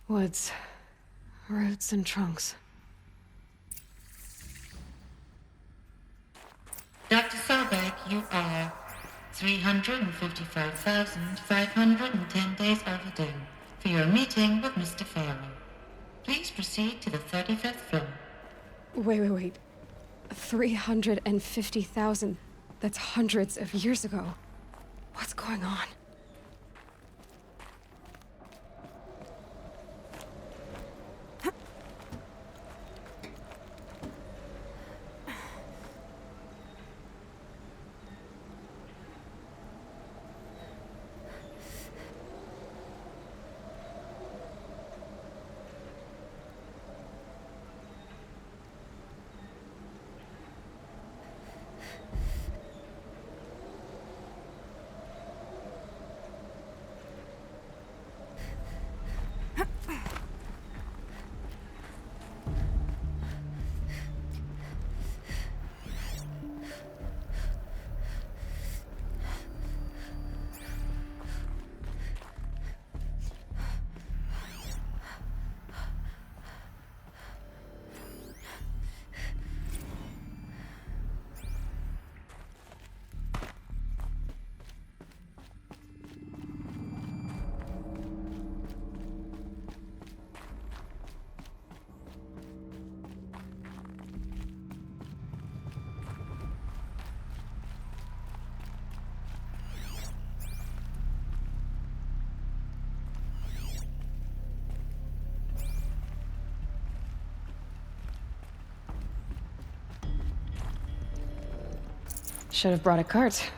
Woods. Roots and trunks. Dr. Solberg, you are 355,510 days overdue for your meeting with Mr. Farrell. Please proceed to the 35th floor. Wait. 350,000. That's hundreds of years ago. What's going on? Should have brought a cart.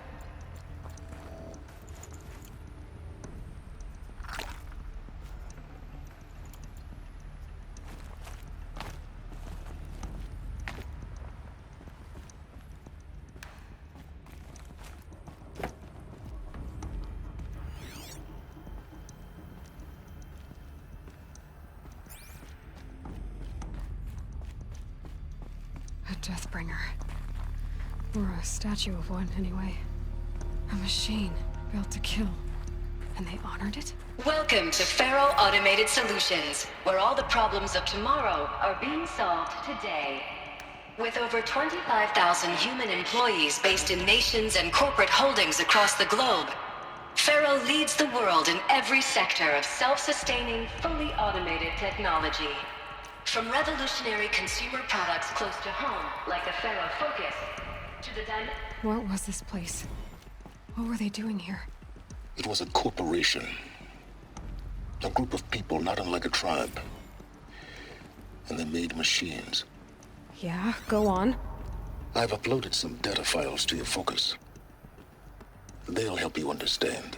A Deathbringer. Or a statue of one, anyway. A machine built to kill. And they honored it? Welcome to Faro Automated Solutions, where all the problems of tomorrow are being solved today. With over 25,000 human employees based in nations and corporate holdings across the globe, Faro leads the world in every sector of self-sustaining, fully automated technology. From revolutionary consumer products close to home, like a Faro Focus, to the What was this place? What were they doing here? It was a corporation. A group of people not unlike a tribe. And they made machines. Yeah, go on. I've uploaded some data files to your Focus. They'll help you understand.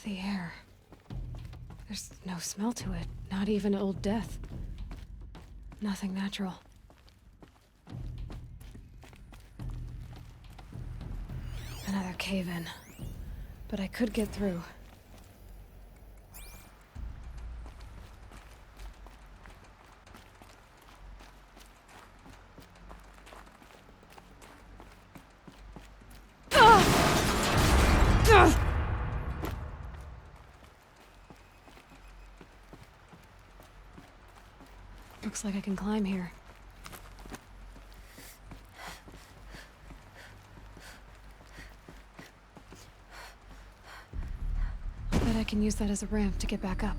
The air. There's no smell to it, not even old death. Nothing natural. Another cave-in. But I could get through. Looks like I can climb here. I bet I can use that as a ramp to get back up.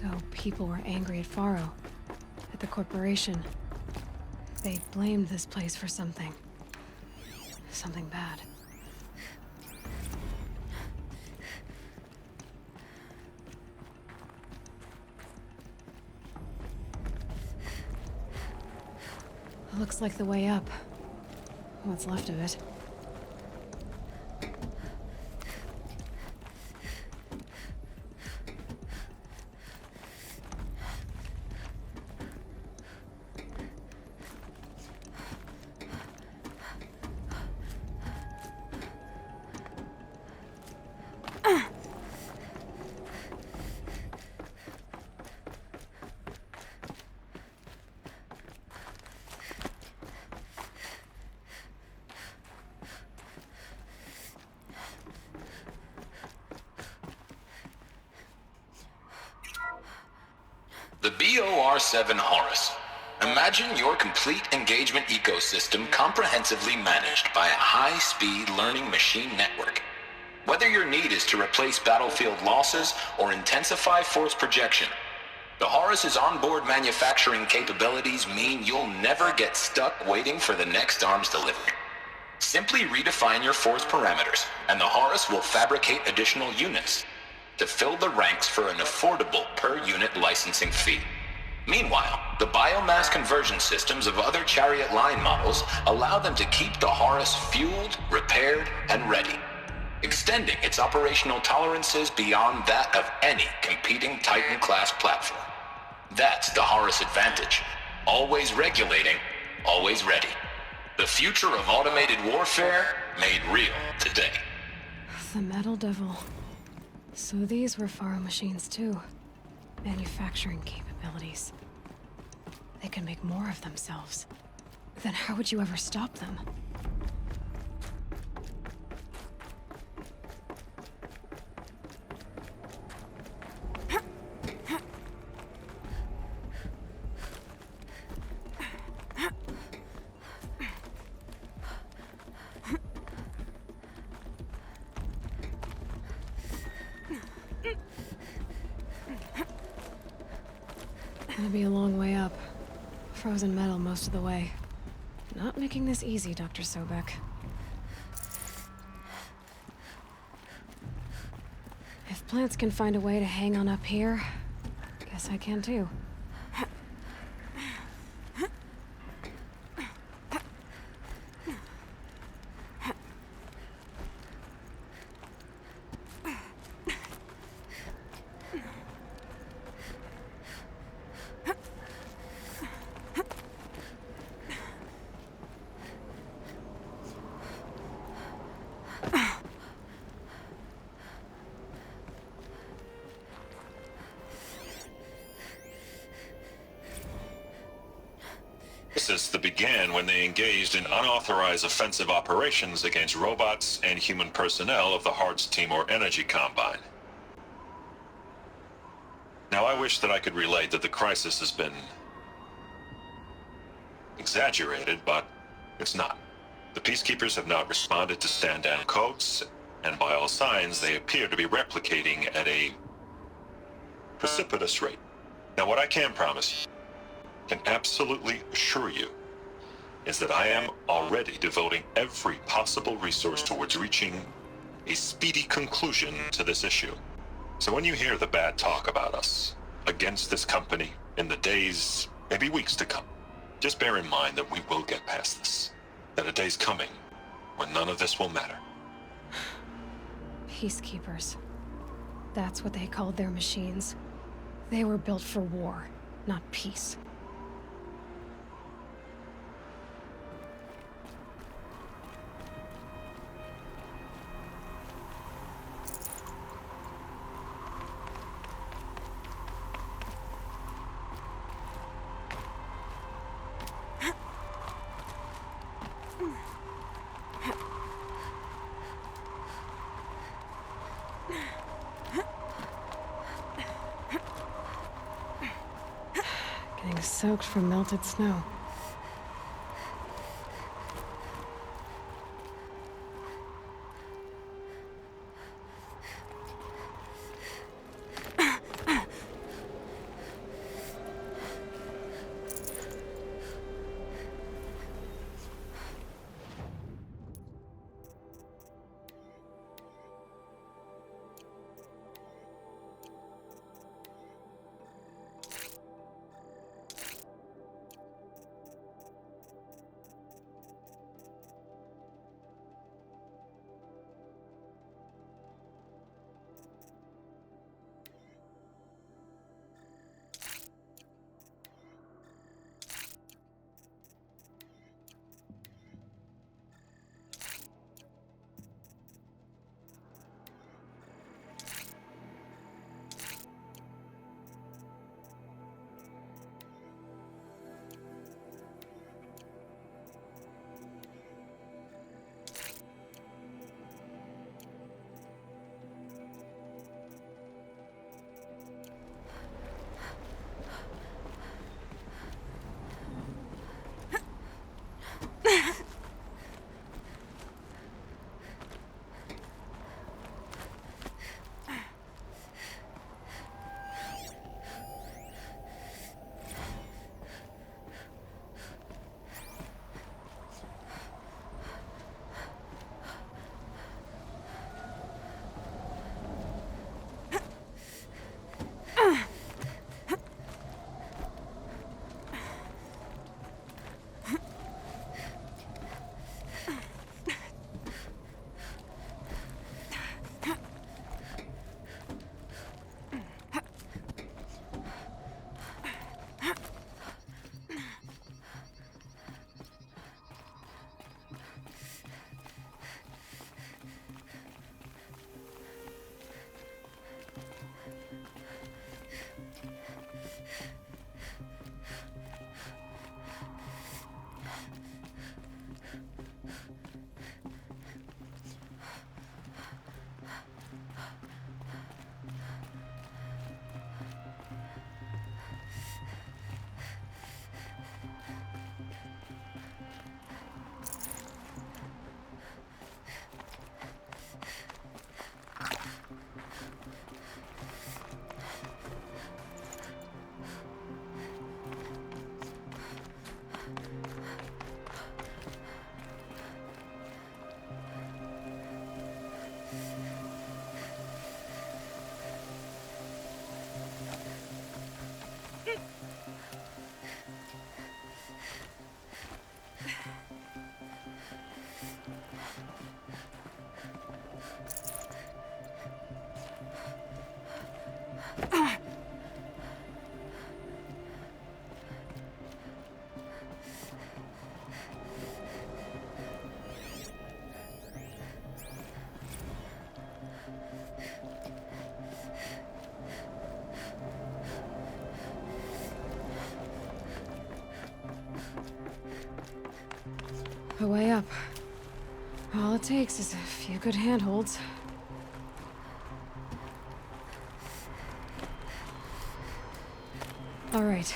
So people were angry at Faro, at the corporation. They blamed this place for something. Something bad. Looks like the way up. What's left of it. The BOR-7 Horus. Imagine your complete engagement ecosystem comprehensively managed by a high-speed learning machine network. Whether your need is to replace battlefield losses or intensify force projection, the Horus's onboard manufacturing capabilities mean you'll never get stuck waiting for the next arms delivery. Simply redefine your force parameters, and the Horus will fabricate additional units to fill the ranks for an affordable per-unit licensing fee. Meanwhile, the biomass conversion systems of other Chariot line models allow them to keep the Horus fueled, repaired, and ready, extending its operational tolerances beyond that of any competing Titan-class platform. That's the Horus advantage. Always regulating, always ready. The future of automated warfare made real today. The Metal Devil. So these were Faro machines too. Manufacturing capabilities. They can make more of themselves. Then how would you ever stop them? Gonna be a long way up. Frozen metal most of the way. Not making this easy, Dr. Sobek. If plants can find a way to hang on up here, guess I can too. That began when they engaged in unauthorized offensive operations against robots and human personnel of the Hearts Timor Energy Combine. Now, I wish that I could relate that the crisis has been exaggerated, but it's not. The Peacekeepers have not responded to stand-down codes, and by all signs, they appear to be replicating at a precipitous rate. Now, what I can promise you, can absolutely assure you, is that I am already devoting every possible resource towards reaching a speedy conclusion to this issue. So when you hear the bad talk about us against this company in the days, maybe weeks to come, just bear in mind that we will get past this. That a day's coming when none of this will matter. Peacekeepers. That's what they called their machines. They were built for war, not peace. Getting soaked from melted snow. A way up. All it takes is a few good handholds. All right,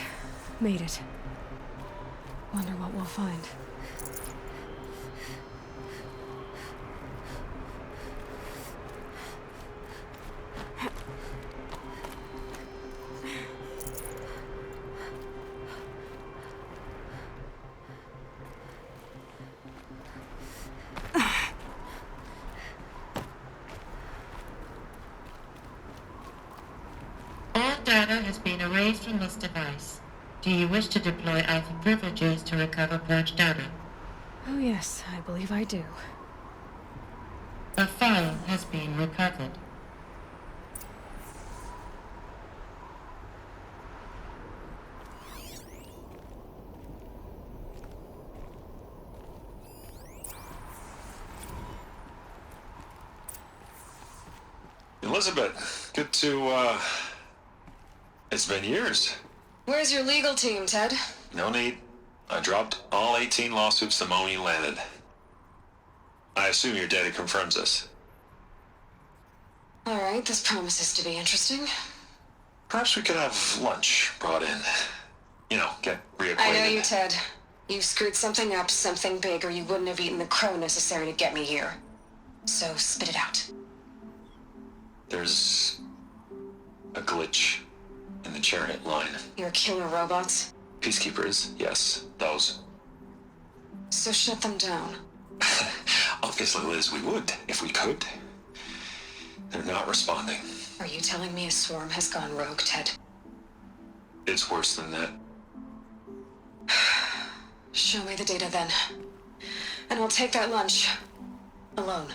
made it. Wonder what we'll find. All data has been erased from this device. Do you wish to deploy Alpha privileges to recover purged data? Oh yes, I believe I do. A file has been recovered. Elizabeth, good to, It's been years. Where's your legal team, Ted? No need. I dropped all 18 lawsuits the moment you landed. I assume your data confirms this. All right, this promises to be interesting. Perhaps we could have lunch brought in. You know, get reacquainted. I know you, Ted. You screwed something up, something big, or you wouldn't have eaten the crow necessary to get me here. So spit it out. There's a glitch in the chariot line. Your killer robots? Peacekeepers, yes, those. So shut them down. Obviously, Liz, we would, if we could. They're not responding. Are you telling me a swarm has gone rogue, Ted? It's worse than that. Show me the data then. And I'll take that lunch. Alone.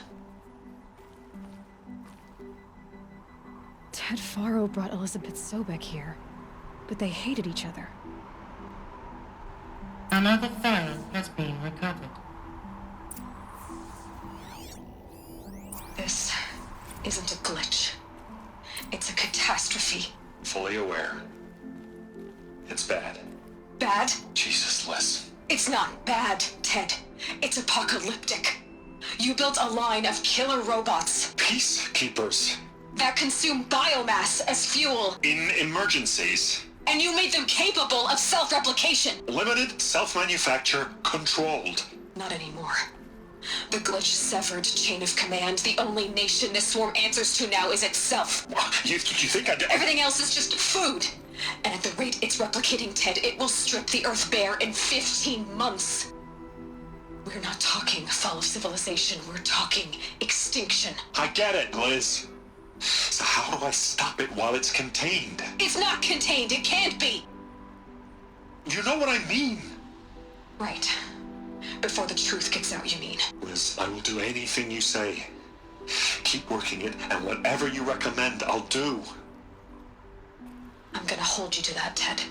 Ted Faro brought Elizabeth Sobek here, but they hated each other. Another file has been recovered. This isn't a glitch. It's a catastrophe. Fully aware. It's bad. Bad? Jesus, Liz. It's not bad, Ted. It's apocalyptic. You built a line of killer robots Peacekeepers. that consume biomass as fuel, In emergencies. and you made them capable of self-replication. Limited, self-manufacture, controlled. Not anymore. The glitch severed chain of command. The only nation this swarm answers to now is itself. You think I did? Everything else is just food. And at the rate it's replicating, Ted, it will strip the Earth bare in 15 months. We're not talking fall of civilization. We're talking extinction. I get it, Liz. So how do I stop it while it's contained? It's not contained. It can't be. You know what I mean. Right. Before the truth gets out, you mean? Liz, I will do anything you say. Keep working it, and whatever you recommend, I'll do. I'm gonna hold you to that, Ted.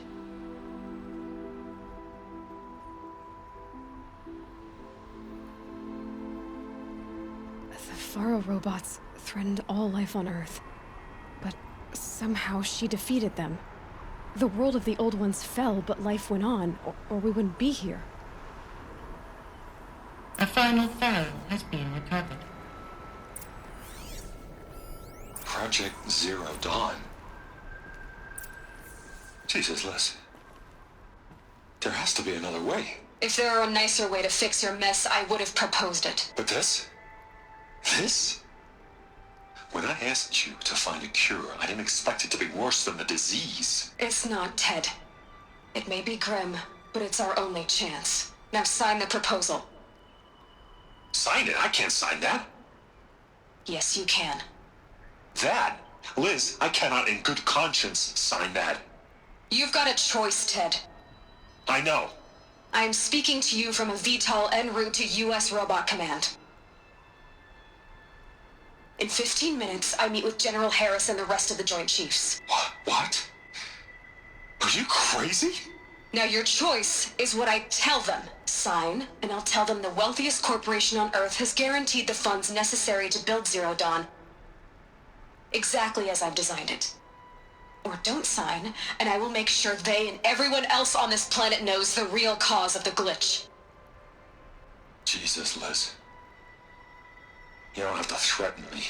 The Faro robots threatened all life on Earth. But somehow she defeated them. The world of the old ones fell, but life went on, or we wouldn't be here. A final file has been recovered. Project Zero Dawn. Jesus, Liz. There has to be another way. If there were a nicer way to fix your mess, I would have proposed it. But this? This? When I asked you to find a cure, I didn't expect it to be worse than the disease. It's not, Ted. It may be grim, but it's our only chance. Now sign the proposal. Sign it? I can't sign that. Yes, you can. That? Liz, I cannot in good conscience sign that. You've got a choice, Ted. I know. I'm speaking to you from a VTOL en route to U.S. Robot Command. In 15 minutes, I meet with General Harris and the rest of the Joint Chiefs. What? Are you crazy? Now your choice is what I tell them. Sign, and I'll tell them the wealthiest corporation on Earth has guaranteed the funds necessary to build Zero Dawn. Exactly as I've designed it. Or don't sign, and I will make sure they and everyone else on this planet knows the real cause of the glitch. Jesus, Liz. You don't have to threaten me.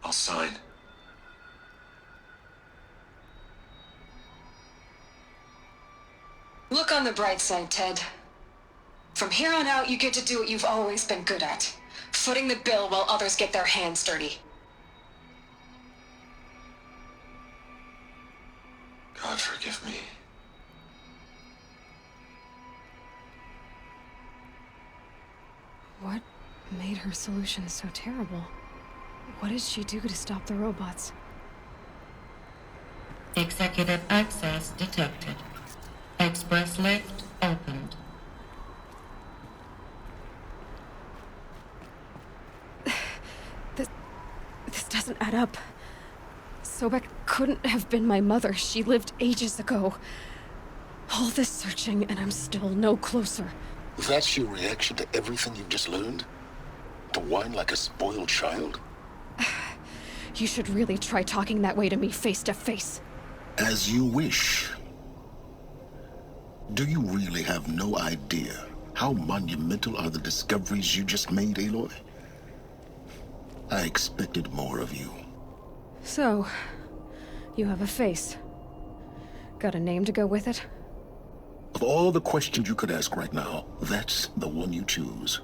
I'll sign. Look on the bright side, Ted. From here on out, you get to do what you've always been good at. Footing the bill while others get their hands dirty. God forgive me. What made her solution so terrible? What did she do to stop the robots? Executive access detected. Express lift opened. This doesn't add up. Sobek couldn't have been my mother. She lived ages ago. All this searching, and I'm still no closer. That's your reaction to everything you've just learned? To whine like a spoiled child? You should really try talking that way to me face to face. As you wish. Do you really have no idea how monumental are the discoveries you just made, Aloy? I expected more of you. So, you have a face. Got a name to go with it? Of all the questions you could ask right now, that's the one you choose.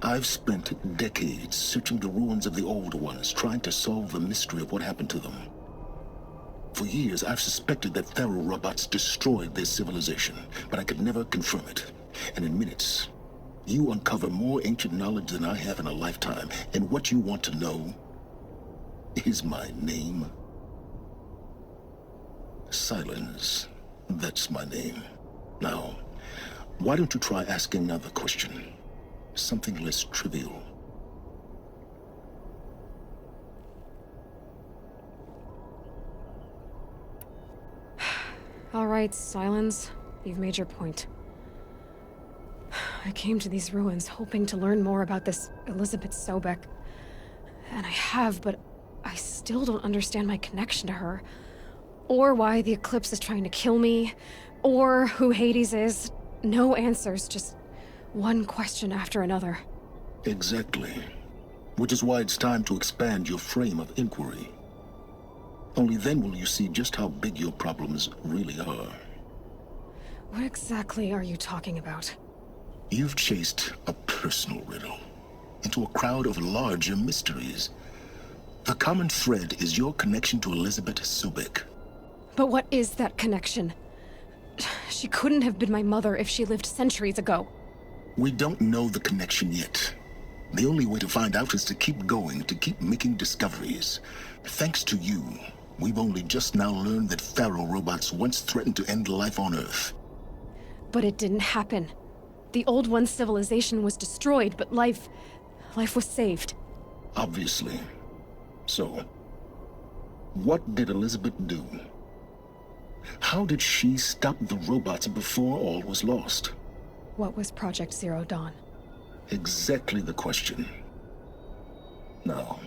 I've spent decades searching the ruins of the old ones, trying to solve the mystery of what happened to them. For years, I've suspected that Pharaoh robots destroyed their civilization, but I could never confirm it. And in minutes, you uncover more ancient knowledge than I have in a lifetime, and what you want to know is my name. Silence. That's my name. Now, why don't you try asking another question? Something less trivial. All right, Silence. You've made your point. I came to these ruins hoping to learn more about this Elizabeth Sobek. And I have, but I still don't understand my connection to her. Or why the Eclipse is trying to kill me. Or who Hades is. No answers, just one question after another. Exactly. Which is why it's time to expand your frame of inquiry. Only then will you see just how big your problems really are. What exactly are you talking about? You've chased a personal riddle into a crowd of larger mysteries. The common thread is your connection to Elizabeth Sobek. But what is that connection? She couldn't have been my mother if she lived centuries ago. We don't know the connection yet. The only way to find out is to keep going, to keep making discoveries. Thanks to you, we've only just now learned that Pharaoh robots once threatened to end life on Earth. But it didn't happen. The Old One's civilization was destroyed, but life was saved. Obviously. So, what did Elizabeth do? How did she stop the robots before all was lost? What was Project Zero Dawn? Exactly the question. Now,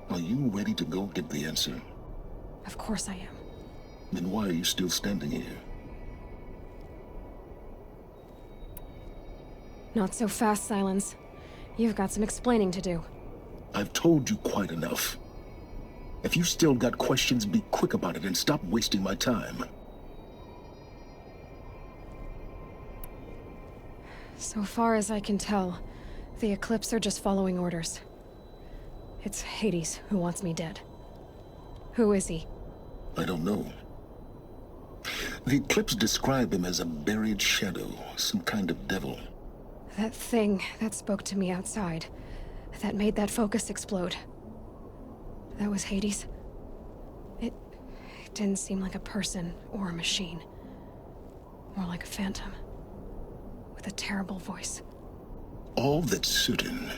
are you ready to go get the answer? Of course I am. Then why are you still standing here? Not so fast, Silence. You've got some explaining to do. I've told you quite enough. If you still got questions, be quick about it and stop wasting my time. So far as I can tell, the Eclipse are just following orders. It's Hades who wants me dead. Who is he? I don't know. The Eclipse describe him as a buried shadow, some kind of devil. That thing that spoke to me outside, that made that focus explode. That was Hades. It didn't seem like a person or a machine. More like a phantom. With a terrible voice. All that's certain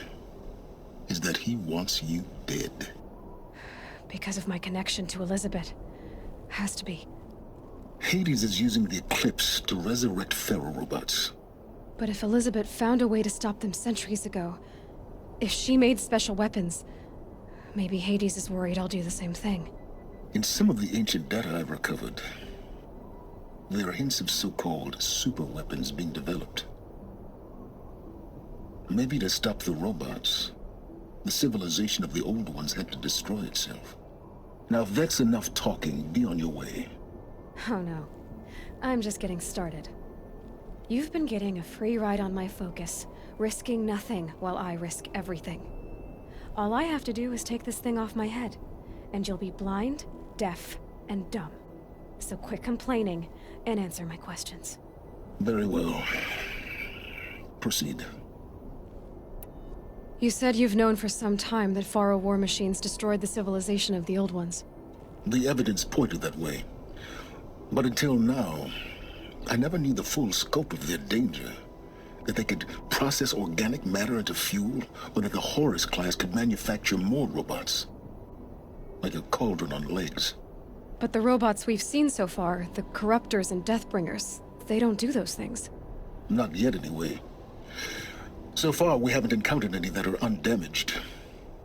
is that he wants you dead. Because of my connection to Elizabeth. Has to be. Hades is using the Eclipse to resurrect feral robots. But if Elizabeth found a way to stop them centuries ago, if she made special weapons, maybe Hades is worried I'll do the same thing. In some of the ancient data I've recovered, there are hints of so-called super weapons being developed. Maybe to stop the robots, the civilization of the old ones had to destroy itself. Now, if that's enough talking, be on your way. Oh no. I'm just getting started. You've been getting a free ride on my focus, risking nothing while I risk everything. All I have to do is take this thing off my head, and you'll be blind, deaf, and dumb. So quit complaining and answer my questions. Very well. Proceed. You said you've known for some time that Faro war machines destroyed the civilization of the old ones. The evidence pointed that way. But until now, I never knew the full scope of their danger. That they could process organic matter into fuel, or that the Horus class could manufacture more robots. Like a cauldron on legs. But the robots we've seen so far, the Corruptors and Deathbringers, they don't do those things. Not yet, anyway. So far, we haven't encountered any that are undamaged.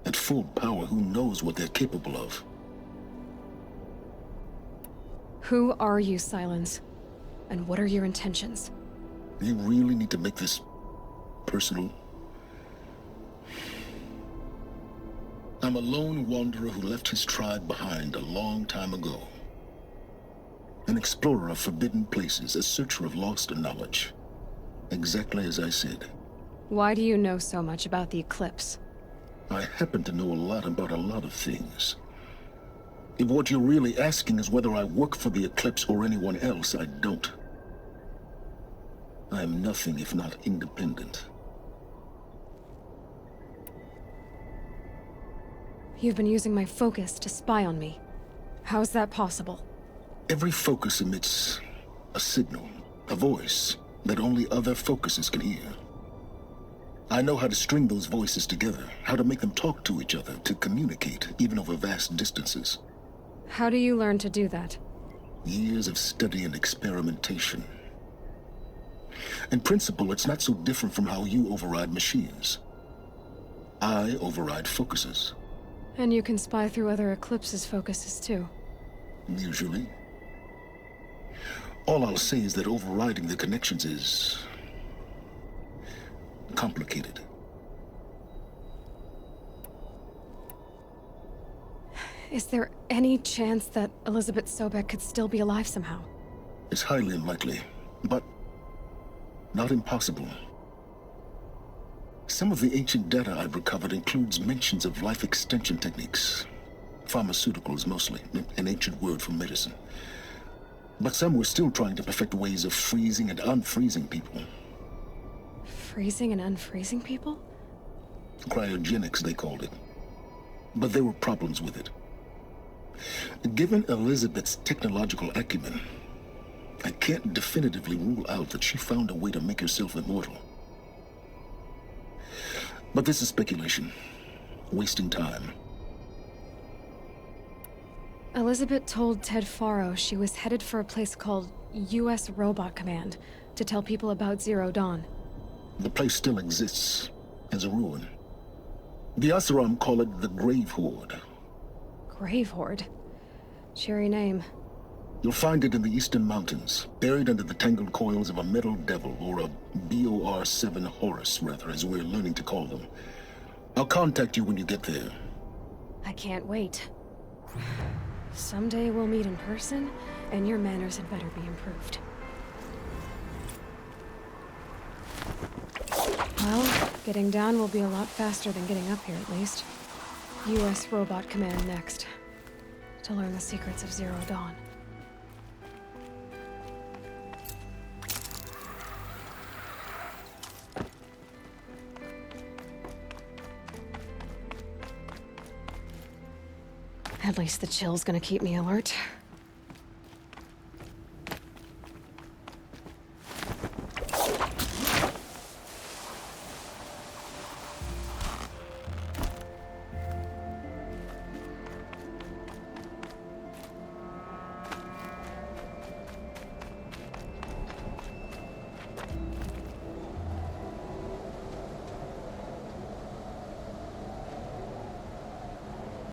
At full power, who knows what they're capable of? Who are you, Silence? And what are your intentions? You really need to make this personal? I'm a lone wanderer who left his tribe behind a long time ago. An explorer of forbidden places, a searcher of lost knowledge. Exactly as I said. Why do you know so much about the Eclipse? I happen to know a lot about a lot of things. If what you're really asking is whether I work for the Eclipse or anyone else, I don't. I am nothing if not independent. You've been using my focus to spy on me. How is that possible? Every focus emits a signal, a voice, that only other focuses can hear. I know how to string those voices together, how to make them talk to each other, to communicate, even over vast distances. How do you learn to do that? Years of study and experimentation. In principle, it's not so different from how you override machines. I override focuses. And you can spy through other Eclipse's focuses too. Usually. All I'll say is that overriding the connections is complicated. Is there any chance that Elizabeth Sobek could still be alive somehow? It's highly unlikely, but not impossible. Some of the ancient data I've recovered includes mentions of life extension techniques. Pharmaceuticals mostly, an ancient word for medicine. But some were still trying to perfect ways of freezing and unfreezing people. Freezing and unfreezing people? Cryogenics, they called it. But there were problems with it. Given Elizabeth's technological acumen, I can't definitively rule out that she found a way to make herself immortal. But this is speculation. Wasting time. Elizabeth told Ted Faro she was headed for a place called U.S. Robot Command to tell people about Zero Dawn. The place still exists, as a ruin. The Asuram call it the Grave Horde. Grave Horde? Cheery name. You'll find it in the eastern mountains, buried under the tangled coils of a metal devil, or a BOR-7 Horus, rather, as we're learning to call them. I'll contact you when you get there. I can't wait. Someday we'll meet in person, and your manners had better be improved. Well, getting down will be a lot faster than getting up here, at least. U.S. Robot Command next. To learn the secrets of Zero Dawn. At least the chill's gonna keep me alert.